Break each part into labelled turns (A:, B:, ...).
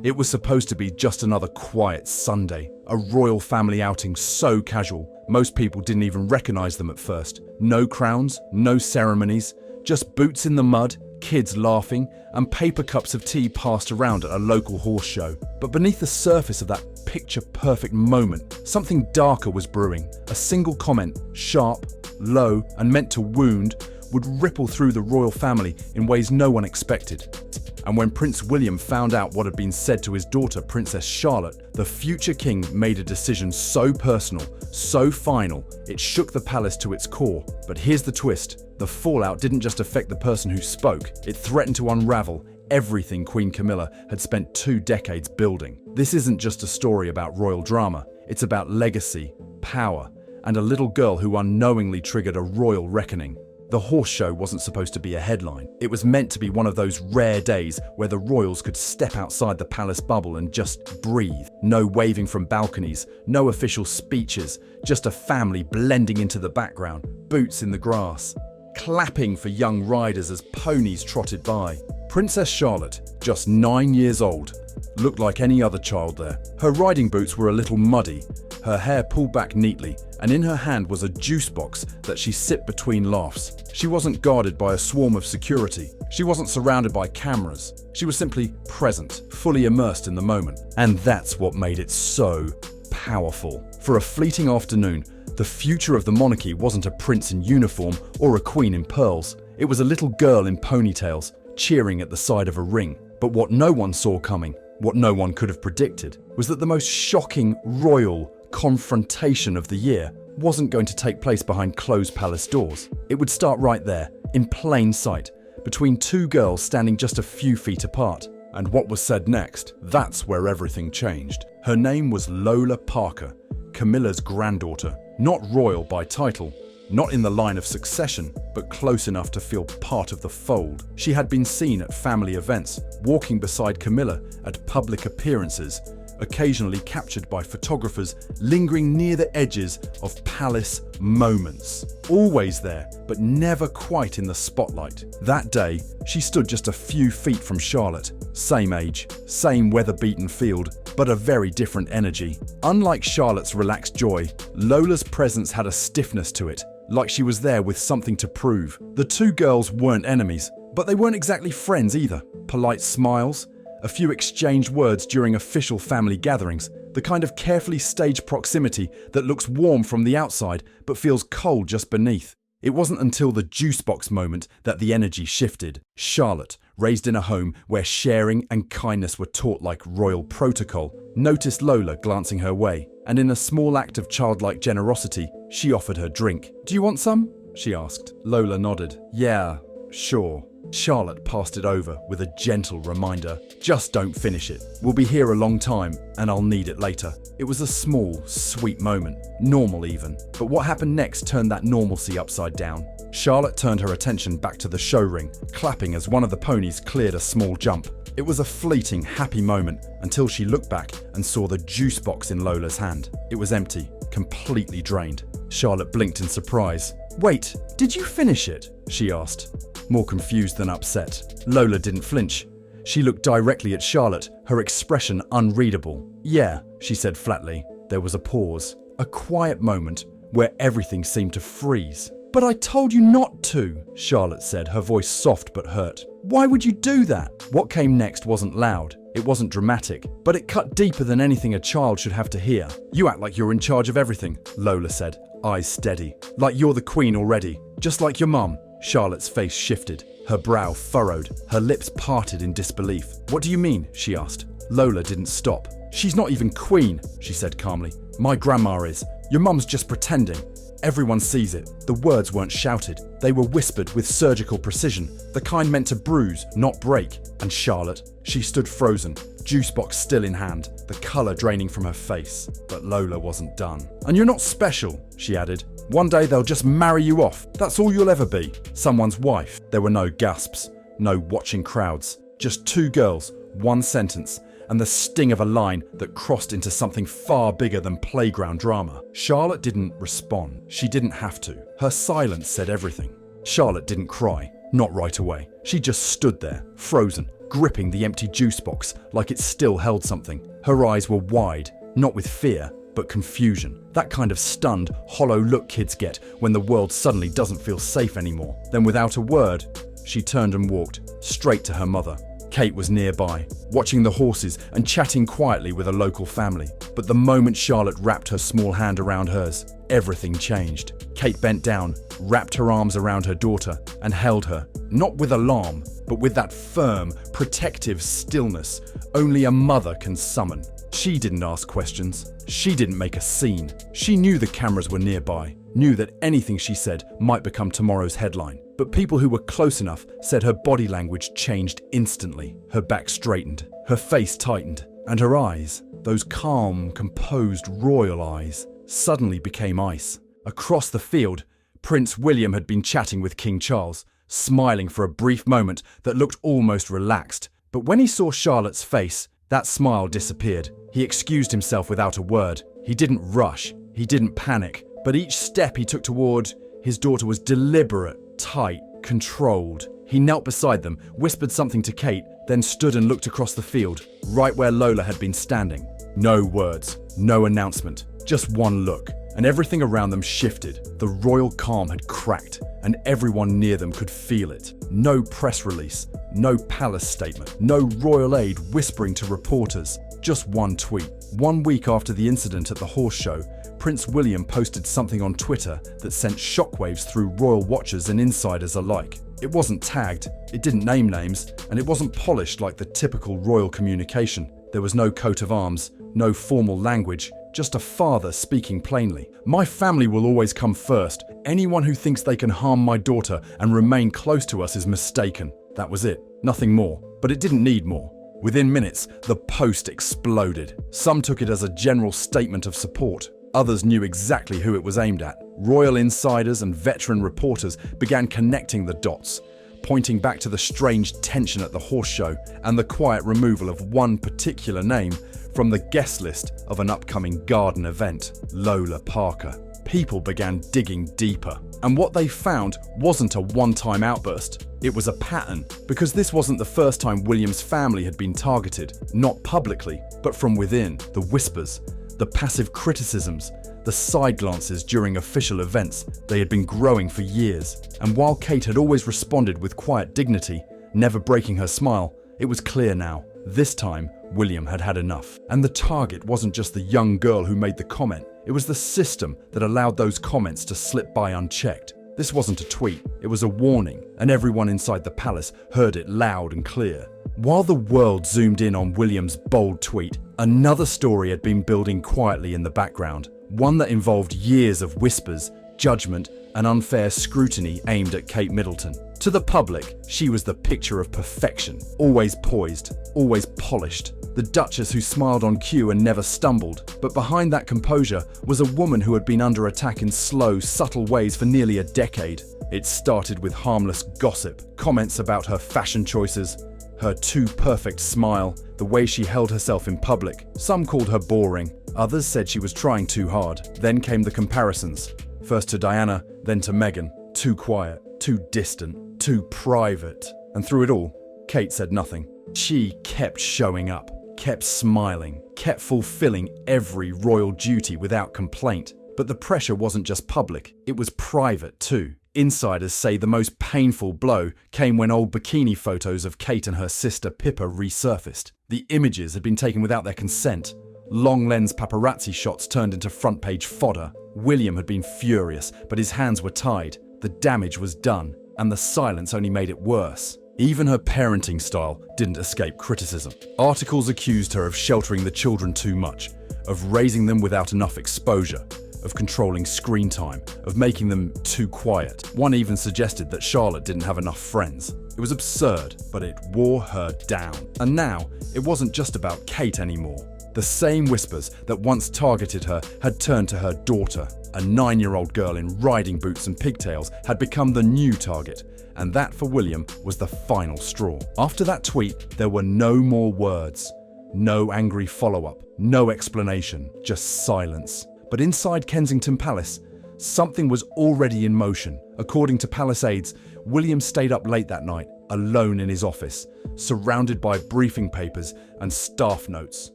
A: It was supposed to be just another quiet Sunday, a royal family outing so casual, most people didn't even recognize them at first. No crowns, no ceremonies, just boots in the mud, kids laughing, and paper cups of tea passed around at a local horse show. But beneath the surface of that picture-perfect moment, something darker was brewing. A single comment, sharp, low, and meant to wound, would ripple through the royal family in ways no one expected. And when Prince William found out what had been said to his daughter, Princess Charlotte, the future king made a decision so personal, so final, it shook the palace to its core. But here's the twist. The fallout didn't just affect the person who spoke, it threatened to unravel everything Queen Camilla had spent 2 decades building. This isn't just a story about royal drama, it's about legacy, power, and a little girl who unknowingly triggered a royal reckoning. The horse show wasn't supposed to be a headline. It was meant to be one of those rare days where the royals could step outside the palace bubble and just breathe. No waving from balconies, no official speeches, just a family blending into the background, boots in the grass, clapping for young riders as ponies trotted by. Princess Charlotte, just 9 years old, looked like any other child there. Her riding boots were a little muddy, her hair pulled back neatly, and in her hand was a juice box that she sipped between laughs. She wasn't guarded by a swarm of security. She wasn't surrounded by cameras. She was simply present, fully immersed in the moment. And that's what made it so powerful. For a fleeting afternoon, the future of the monarchy wasn't a prince in uniform or a queen in pearls. It was a little girl in ponytails, cheering at the side of a ring. But what no one saw coming, what no one could have predicted, was that the most shocking royal confrontation of the year wasn't going to take place behind closed palace doors. It would start right there, in plain sight, between 2 girls standing just a few feet apart. And what was said next, that's where everything changed. Her name was Lola Parker, Camilla's granddaughter, not royal by title, not in the line of succession, but close enough to feel part of the fold. She had been seen at family events, walking beside Camilla at public appearances, occasionally captured by photographers lingering near the edges of palace moments. Always there, but never quite in the spotlight. That day, she stood just a few feet from Charlotte. Same age, same weather-beaten field, but a very different energy. Unlike Charlotte's relaxed joy, Lola's presence had a stiffness to it, like she was there with something to prove. The 2 girls weren't enemies, but they weren't exactly friends either. Polite smiles, a few exchanged words during official family gatherings, the kind of carefully staged proximity that looks warm from the outside but feels cold just beneath. It wasn't until the juice box moment that the energy shifted. Charlotte, raised in a home where sharing and kindness were taught like royal protocol, noticed Lola glancing her way, and in a small act of childlike generosity, she offered her drink. "Do you want some?" she asked. Lola nodded. "Yeah, sure." Charlotte passed it over with a gentle reminder. "Just don't finish it. We'll be here a long time, and I'll need it later." It was a small, sweet moment, normal even. But what happened next turned that normalcy upside down. Charlotte turned her attention back to the show ring, clapping as one of the ponies cleared a small jump. It was a fleeting, happy moment until she looked back and saw the juice box in Lola's hand. It was empty, completely drained. Charlotte blinked in surprise. "Wait, did you finish it?" she asked, more confused than upset. Lola didn't flinch. She looked directly at Charlotte, her expression unreadable. "Yeah," she said flatly. There was a pause, a quiet moment where everything seemed to freeze. "But I told you not to," Charlotte said, her voice soft but hurt. "Why would you do that?" What came next wasn't loud. It wasn't dramatic, but it cut deeper than anything a child should have to hear. "You act like you're in charge of everything," Lola said, eyes steady. "Like you're the queen already, just like your mum." Charlotte's face shifted, her brow furrowed, her lips parted in disbelief. "What do you mean?" she asked. Lola didn't stop. "She's not even queen," she said calmly. "My grandma is. Your mum's just pretending. Everyone sees it." The words weren't shouted. They were whispered with surgical precision, the kind meant to bruise, not break. And Charlotte, she stood frozen, juice box still in hand, the colour draining from her face. But Lola wasn't done. "And you're not special," she added. "One day they'll just marry you off. That's all you'll ever be. Someone's wife." There were no gasps, no watching crowds. Just 2 girls, 1 sentence, and the sting of a line that crossed into something far bigger than playground drama. Charlotte didn't respond. She didn't have to. Her silence said everything. Charlotte didn't cry, not right away. She just stood there, frozen, gripping the empty juice box like it still held something. Her eyes were wide, not with fear, but confusion. That kind of stunned, hollow look kids get when the world suddenly doesn't feel safe anymore. Then without a word, she turned and walked straight to her mother. Kate was nearby, watching the horses and chatting quietly with a local family. But the moment Charlotte wrapped her small hand around hers, everything changed. Kate bent down, wrapped her arms around her daughter, and held her, not with alarm, but with that firm, protective stillness only a mother can summon. She didn't ask questions. She didn't make a scene. She knew the cameras were nearby, knew that anything she said might become tomorrow's headline. But people who were close enough said her body language changed instantly. Her back straightened, her face tightened, and her eyes, those calm, composed royal eyes, suddenly became ice. Across the field, Prince William had been chatting with King Charles, smiling for a brief moment that looked almost relaxed. But when he saw Charlotte's face, that smile disappeared. He excused himself without a word. He didn't rush. He didn't panic. But each step he took toward his daughter was deliberate, tight, controlled. He knelt beside them, whispered something to Kate, then stood and looked across the field, right where Lola had been standing. No words, no announcement, just one look. And everything around them shifted. The royal calm had cracked, and everyone near them could feel it. No press release, no palace statement, no royal aide whispering to reporters. Just one tweet. 1 week after the incident at the horse show, Prince William posted something on Twitter that sent shockwaves through royal watchers and insiders alike. It wasn't tagged, it didn't name names, and it wasn't polished like the typical royal communication. There was no coat of arms, no formal language, just a father speaking plainly. My family will always come first. Anyone who thinks they can harm my daughter and remain close to us is mistaken. That was it. Nothing more. But it didn't need more. Within minutes, the post exploded. Some took it as a general statement of support. Others knew exactly who it was aimed at. Royal insiders and veteran reporters began connecting the dots, pointing back to the strange tension at the horse show and the quiet removal of one particular name from the guest list of an upcoming garden event, Lola Parker. People began digging deeper, and what they found wasn't a one-time outburst. It was a pattern, because this wasn't the first time William's family had been targeted, not publicly, but from within. The whispers, the passive criticisms, the side glances during official events, they had been growing for years. And while Kate had always responded with quiet dignity, never breaking her smile, it was clear now. This time, William had had enough. And the target wasn't just the young girl who made the comment. It was the system that allowed those comments to slip by unchecked. This wasn't a tweet, it was a warning, and everyone inside the palace heard it loud and clear. While the world zoomed in on William's bold tweet, another story had been building quietly in the background. One that involved years of whispers, judgment, and unfair scrutiny aimed at Kate Middleton. To the public, she was the picture of perfection, always poised, always polished. The Duchess who smiled on cue and never stumbled. But behind that composure was a woman who had been under attack in slow, subtle ways for nearly a decade. It started with harmless gossip, comments about her fashion choices, her too perfect smile, the way she held herself in public. Some called her boring, others said she was trying too hard. Then came the comparisons, first to Diana, then to Meghan. Too quiet, too distant, too private. And through it all, Kate said nothing. She kept showing up, kept smiling, kept fulfilling every royal duty without complaint. But the pressure wasn't just public, it was private too. Insiders say the most painful blow came when old bikini photos of Kate and her sister Pippa resurfaced. The images had been taken without their consent. Long lens paparazzi shots turned into front page fodder. William had been furious, but his hands were tied. The damage was done, and the silence only made it worse. Even her parenting style didn't escape criticism. Articles accused her of sheltering the children too much, of raising them without enough exposure, of controlling screen time, of making them too quiet. One even suggested that Charlotte didn't have enough friends. It was absurd, but it wore her down. And now, it wasn't just about Kate anymore. The same whispers that once targeted her had turned to her daughter. A 9-year-old girl in riding boots and pigtails had become the new target, and that for William was the final straw. After that tweet, there were no more words, no angry follow-up, no explanation, just silence. But inside Kensington Palace, something was already in motion. According to palace aides, William stayed up late that night, alone in his office, surrounded by briefing papers and staff notes.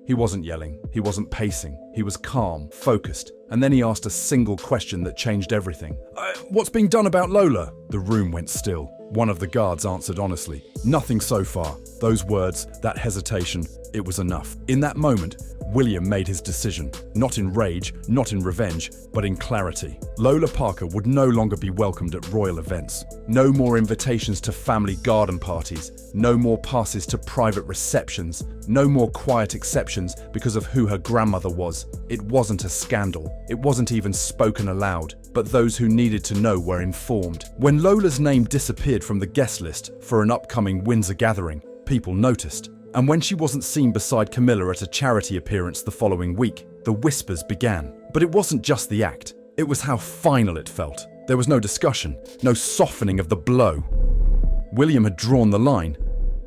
A: He wasn't yelling, he wasn't pacing, he was calm, focused, and then he asked a single question that changed everything. What's being done about Lola?" The room went still. One of the guards answered honestly, "Nothing so far." Those words, that hesitation, it was enough. In that moment, William made his decision, not in rage, not in revenge, but in clarity. Lola Parker would no longer be welcomed at royal events. No more invitations to family garden parties, no more passes to private receptions, no more quiet exceptions because of who her grandmother was. It wasn't a scandal. It wasn't even spoken aloud, but those who needed to know were informed. When Lola's name disappeared from the guest list for an upcoming Windsor gathering, people noticed. And when she wasn't seen beside Camilla at a charity appearance the following week, the whispers began. But it wasn't just the act, it was how final it felt. There was no discussion, no softening of the blow. William had drawn the line,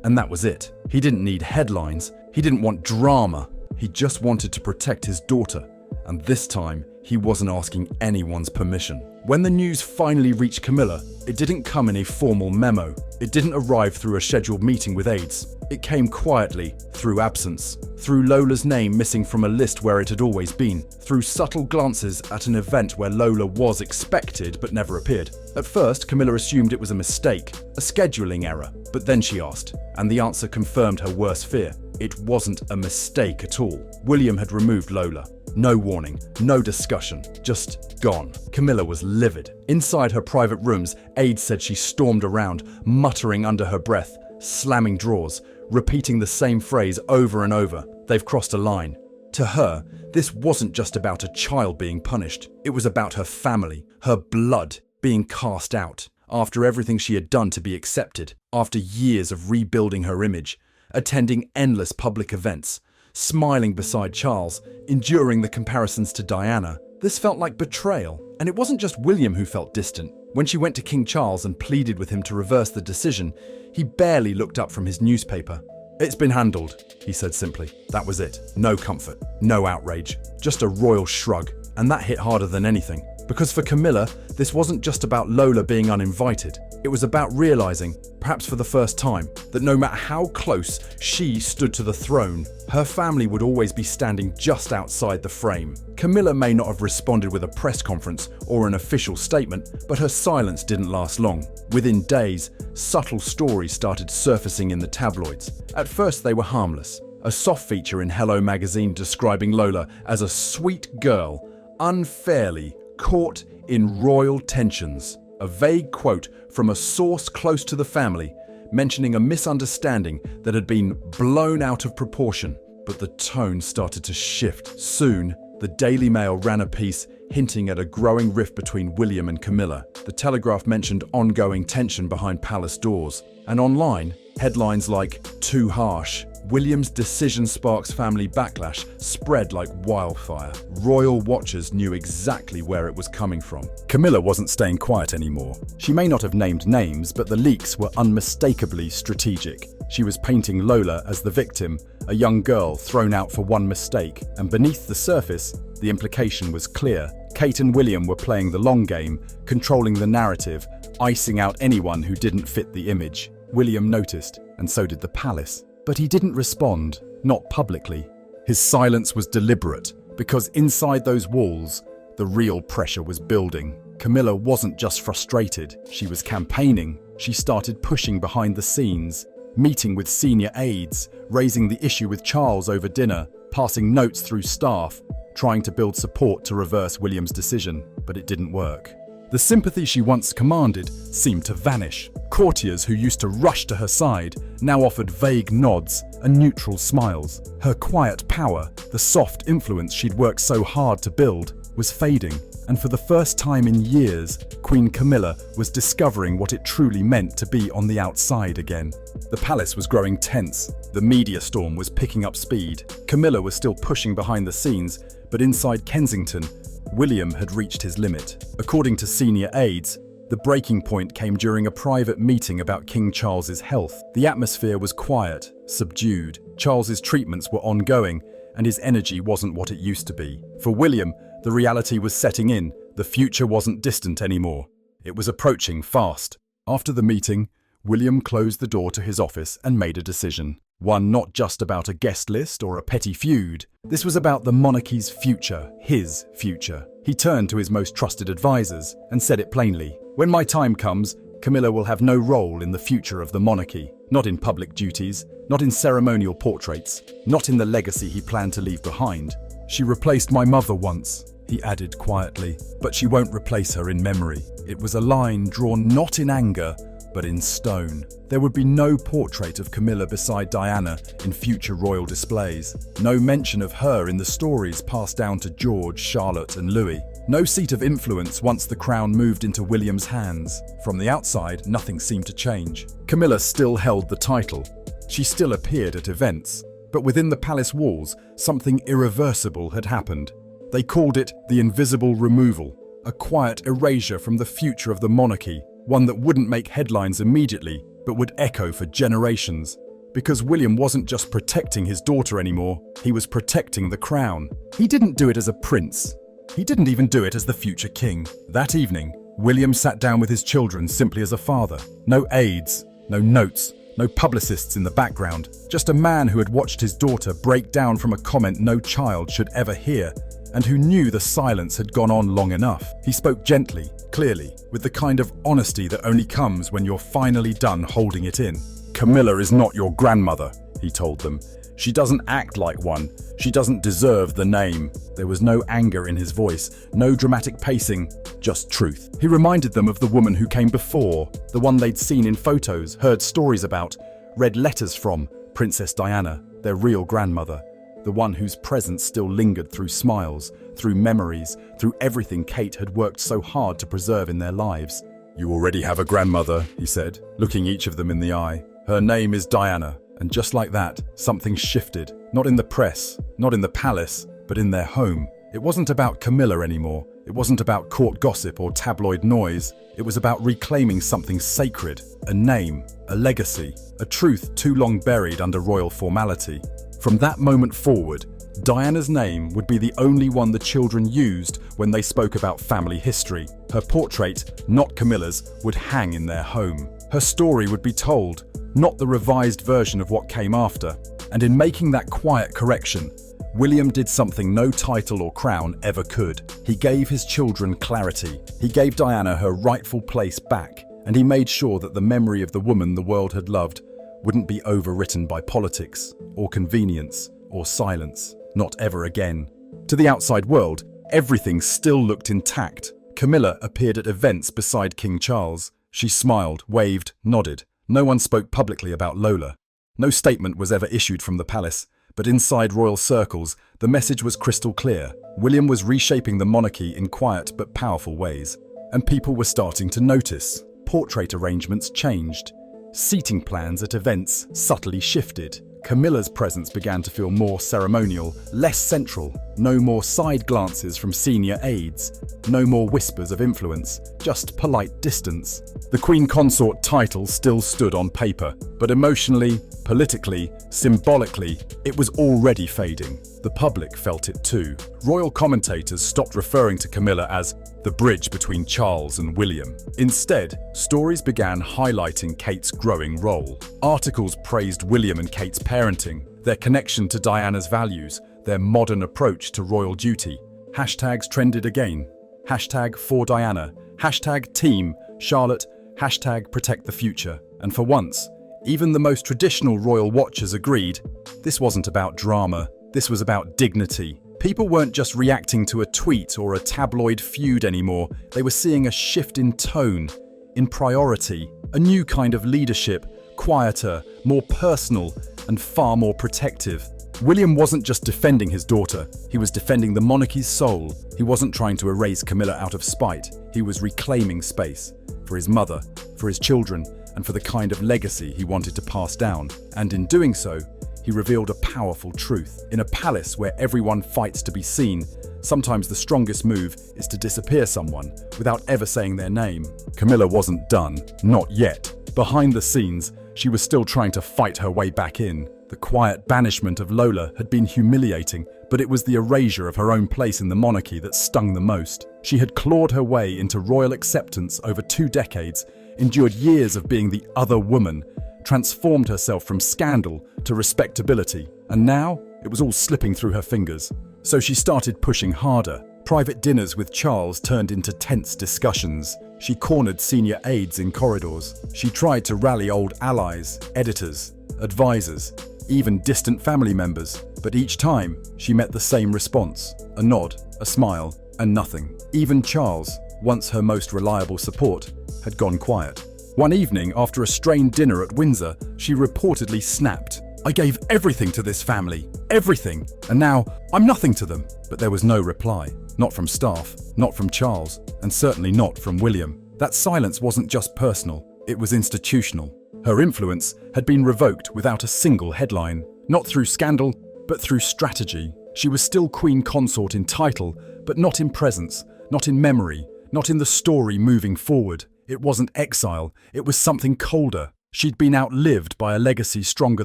A: and that was it. He didn't need headlines, he didn't want drama, he just wanted to protect his daughter. And this time, he wasn't asking anyone's permission. When the news finally reached Camilla, it didn't come in a formal memo. It didn't arrive through a scheduled meeting with aides. It came quietly, through absence, through Lola's name missing from a list where it had always been, through subtle glances at an event where Lola was expected but never appeared. At first, Camilla assumed it was a mistake, a scheduling error, but then she asked, and the answer confirmed her worst fear. It wasn't a mistake at all. William had removed Lola. No warning, no discussion, just gone. Camilla was livid. Inside her private rooms, aides said she stormed around, muttering under her breath, slamming drawers, repeating the same phrase over and over. They've crossed a line. To her, this wasn't just about a child being punished. It was about her family, her blood, being cast out. After everything she had done to be accepted, after years of rebuilding her image, attending endless public events, smiling beside Charles, enduring the comparisons to Diana, this felt like betrayal. And it wasn't just William who felt distant. When she went to King Charles and pleaded with him to reverse the decision, he barely looked up from his newspaper. "It's been handled," he said simply. That was it. No comfort, no outrage, just a royal shrug. And that hit harder than anything. Because for Camilla, this wasn't just about Lola being uninvited. It was about realizing, perhaps for the first time, that no matter how close she stood to the throne, her family would always be standing just outside the frame. Camilla may not have responded with a press conference or an official statement, but her silence didn't last long. Within days, subtle stories started surfacing in the tabloids. At first they were harmless. A soft feature in Hello magazine describing Lola as a sweet girl, unfairly caught in royal tensions. A vague quote from a source close to the family mentioning a misunderstanding that had been blown out of proportion. But the tone started to shift. Soon, the Daily Mail ran a piece hinting at a growing rift between William and Camilla. The Telegraph mentioned ongoing tension behind palace doors. And online, headlines like "Too harsh," "William's decision sparks family backlash" spread like wildfire. Royal watchers knew exactly where it was coming from. Camilla wasn't staying quiet anymore. She may not have named names, but the leaks were unmistakably strategic. She was painting Lola as the victim, a young girl thrown out for one mistake. And beneath the surface, the implication was clear. Kate and William were playing the long game, controlling the narrative, icing out anyone who didn't fit the image. William noticed, and so did the palace. But he didn't respond, not publicly. His silence was deliberate, because inside those walls, the real pressure was building. Camilla wasn't just frustrated, she was campaigning. She started pushing behind the scenes, meeting with senior aides, raising the issue with Charles over dinner, passing notes through staff, trying to build support to reverse William's decision, but it didn't work. The sympathy she once commanded seemed to vanish. Courtiers who used to rush to her side now offered vague nods and neutral smiles. Her quiet power, the soft influence she'd worked so hard to build, was fading. And for the first time in years, Queen Camilla was discovering what it truly meant to be on the outside again. The palace was growing tense. The media storm was picking up speed. Camilla was still pushing behind the scenes, but inside Kensington, William had reached his limit. According to senior aides, the breaking point came during a private meeting about King Charles's health. The atmosphere was quiet, subdued. Charles's treatments were ongoing, and his energy wasn't what it used to be. For William, the reality was setting in. The future wasn't distant anymore. It was approaching fast. After the meeting, William closed the door to his office and made a decision. One not just about a guest list or a petty feud. This was about the monarchy's future, his future. He turned to his most trusted advisors and said it plainly. When my time comes, Camilla will have no role in the future of the monarchy. Not in public duties, not in ceremonial portraits, not in the legacy he planned to leave behind. She replaced my mother once, he added quietly, but she won't replace her in memory. It was a line drawn not in anger, but in stone. There would be no portrait of Camilla beside Diana in future royal displays. No mention of her in the stories passed down to George, Charlotte, and Louis. No seat of influence once the crown moved into William's hands. From the outside, nothing seemed to change. Camilla still held the title. She still appeared at events. But within the palace walls, something irreversible had happened. They called it the invisible removal, a quiet erasure from the future of the monarchy, one that wouldn't make headlines immediately, but would echo for generations. Because William wasn't just protecting his daughter anymore, he was protecting the crown. He didn't do it as a prince. He didn't even do it as the future king. That evening, William sat down with his children simply as a father. No aides, no notes, no publicists in the background. Just a man who had watched his daughter break down from a comment no child should ever hear, and who knew the silence had gone on long enough. He spoke gently, clearly, with the kind of honesty that only comes when you're finally done holding it in. Camilla is not your grandmother, he told them. She doesn't act like one. She doesn't deserve the name. There was no anger in his voice, no dramatic pacing, just truth. He reminded them of the woman who came before, the one they'd seen in photos, heard stories about, read letters from, Princess Diana, their real grandmother. The one whose presence still lingered through smiles, through memories, through everything Kate had worked so hard to preserve in their lives. You already have a grandmother, he said, looking each of them in the eye. Her name is Diana. And just like that, something shifted. Not in the press, not in the palace, but in their home. It wasn't about Camilla anymore. It wasn't about court gossip or tabloid noise. It was about reclaiming something sacred, a name, a legacy, a truth too long buried under royal formality. From that moment forward, Diana's name would be the only one the children used when they spoke about family history. Her portrait, not Camilla's, would hang in their home. Her story would be told, not the revised version of what came after. And in making that quiet correction, William did something no title or crown ever could. He gave his children clarity. He gave Diana her rightful place back, and he made sure that the memory of the woman the world had loved wouldn't be overwritten by politics, or convenience, or silence. Not ever again. To the outside world, everything still looked intact. Camilla appeared at events beside King Charles. She smiled, waved, nodded. No one spoke publicly about Lola. No statement was ever issued from the palace, but inside royal circles, the message was crystal clear. William was reshaping the monarchy in quiet but powerful ways, and people were starting to notice. Portrait arrangements changed. Seating plans at events subtly shifted. Camilla's presence began to feel more ceremonial, less central. No more side glances from senior aides. No more whispers of influence, just polite distance. The Queen Consort title still stood on paper, but emotionally, politically, symbolically, it was already fading. The public felt it too. Royal commentators stopped referring to Camilla as the bridge between Charles and William. Instead, stories began highlighting Kate's growing role. Articles praised William and Kate's parenting, their connection to Diana's values, their modern approach to royal duty. Hashtags trended again. Hashtag for Diana, hashtag team Charlotte, hashtag protect the future. And for once, even the most traditional royal watchers agreed, this wasn't about drama, this was about dignity. People weren't just reacting to a tweet or a tabloid feud anymore. They were seeing a shift in tone, in priority, a new kind of leadership, quieter, more personal, and far more protective. William wasn't just defending his daughter, he was defending the monarchy's soul. He wasn't trying to erase Camilla out of spite. He was reclaiming space for his mother, for his children, and for the kind of legacy he wanted to pass down. And in doing so, he revealed a powerful truth. In a palace where everyone fights to be seen, sometimes the strongest move is to disappear someone without ever saying their name. Camilla wasn't done, not yet. Behind the scenes, she was still trying to fight her way back in. The quiet banishment of Lola had been humiliating, but it was the erasure of her own place in the monarchy that stung the most. She had clawed her way into royal acceptance over 2 decades, endured years of being the other woman, transformed herself from scandal to respectability, and now it was all slipping through her fingers. So she started pushing harder. Private dinners with Charles turned into tense discussions. She cornered senior aides in corridors. She tried to rally old allies, editors, advisors, even distant family members. But each time, she met the same response: a nod, a smile, and nothing. Even Charles, once her most reliable support, had gone quiet. One evening, after a strained dinner at Windsor, she reportedly snapped, "I gave everything to this family, everything, and now I'm nothing to them." But there was no reply. Not from staff, not from Charles, and certainly not from William. That silence wasn't just personal, it was institutional. Her influence had been revoked without a single headline. Not through scandal, but through strategy. She was still Queen Consort in title, but not in presence, not in memory, not in the story moving forward. It wasn't exile, it was something colder. She'd been outlived by a legacy stronger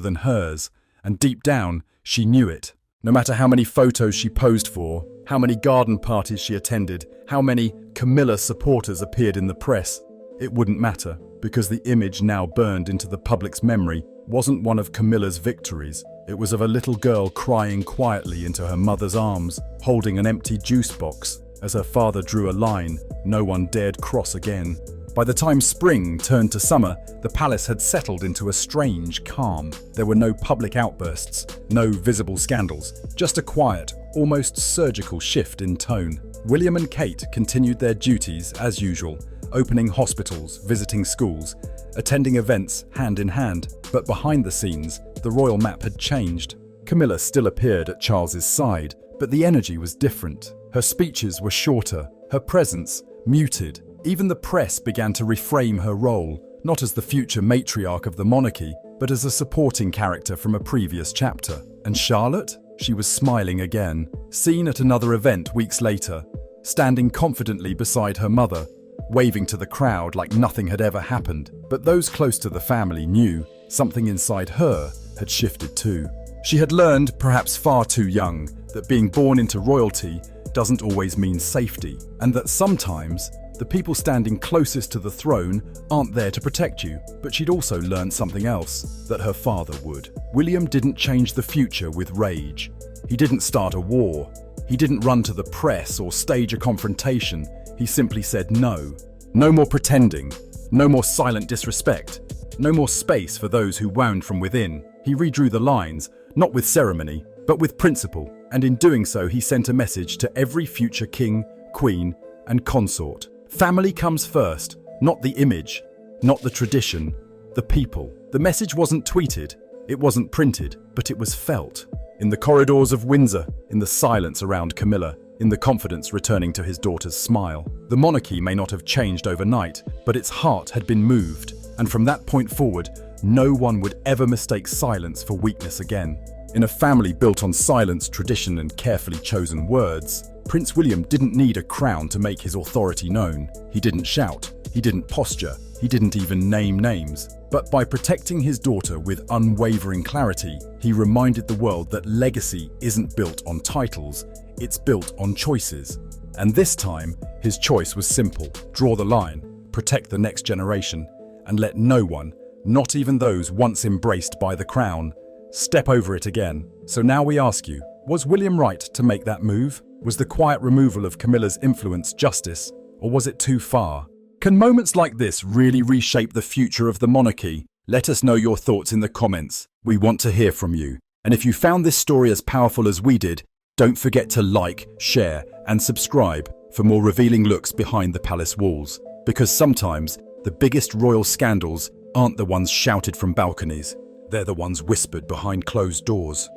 A: than hers, and deep down, she knew it. No matter how many photos she posed for, how many garden parties she attended, how many Camilla supporters appeared in the press, it wouldn't matter, because the image now burned into the public's memory wasn't one of Camilla's victories. It was of a little girl crying quietly into her mother's arms, holding an empty juice box. As her father drew a line no one dared cross again. By the time spring turned to summer, the palace had settled into a strange calm. There were no public outbursts, no visible scandals, just a quiet, almost surgical shift in tone. William and Kate continued their duties as usual, opening hospitals, visiting schools, attending events hand in hand. But behind the scenes, the royal map had changed. Camilla still appeared at Charles's side, but the energy was different. Her speeches were shorter, her presence muted. Even the press began to reframe her role, not as the future matriarch of the monarchy, but as a supporting character from a previous chapter. And Charlotte? She was smiling again, seen at another event weeks later, standing confidently beside her mother, waving to the crowd like nothing had ever happened. But those close to the family knew something inside her had shifted too. She had learned, perhaps far too young, that being born into royalty doesn't always mean safety, and that sometimes the people standing closest to the throne aren't there to protect you. But she'd also learned something else, that her father would. William didn't change the future with rage. He didn't start a war. He didn't run to the press or stage a confrontation. He simply said no. No more pretending. No more silent disrespect. No more space for those who wound from within. He redrew the lines, not with ceremony, but with principle. And in doing so, he sent a message to every future king, queen, and consort. Family comes first, not the image, not the tradition, the people. The message wasn't tweeted, it wasn't printed, but it was felt. In the corridors of Windsor, in the silence around Camilla, in the confidence returning to his daughter's smile. The monarchy may not have changed overnight, but its heart had been moved, and from that point forward, no one would ever mistake silence for weakness again. In a family built on silence, tradition, and carefully chosen words, Prince William didn't need a crown to make his authority known. He didn't shout, he didn't posture, he didn't even name names. But by protecting his daughter with unwavering clarity, he reminded the world that legacy isn't built on titles, it's built on choices. And this time, his choice was simple: draw the line, protect the next generation, and let no one, not even those once embraced by the crown, step over it again. So now we ask you, was William right to make that move? Was the quiet removal of Camilla's influence justice, or was it too far? Can moments like this really reshape the future of the monarchy? Let us know your thoughts in the comments. We want to hear from you. And if you found this story as powerful as we did, don't forget to like, share, and subscribe for more revealing looks behind the palace walls. Because sometimes the biggest royal scandals aren't the ones shouted from balconies. They're the ones whispered behind closed doors.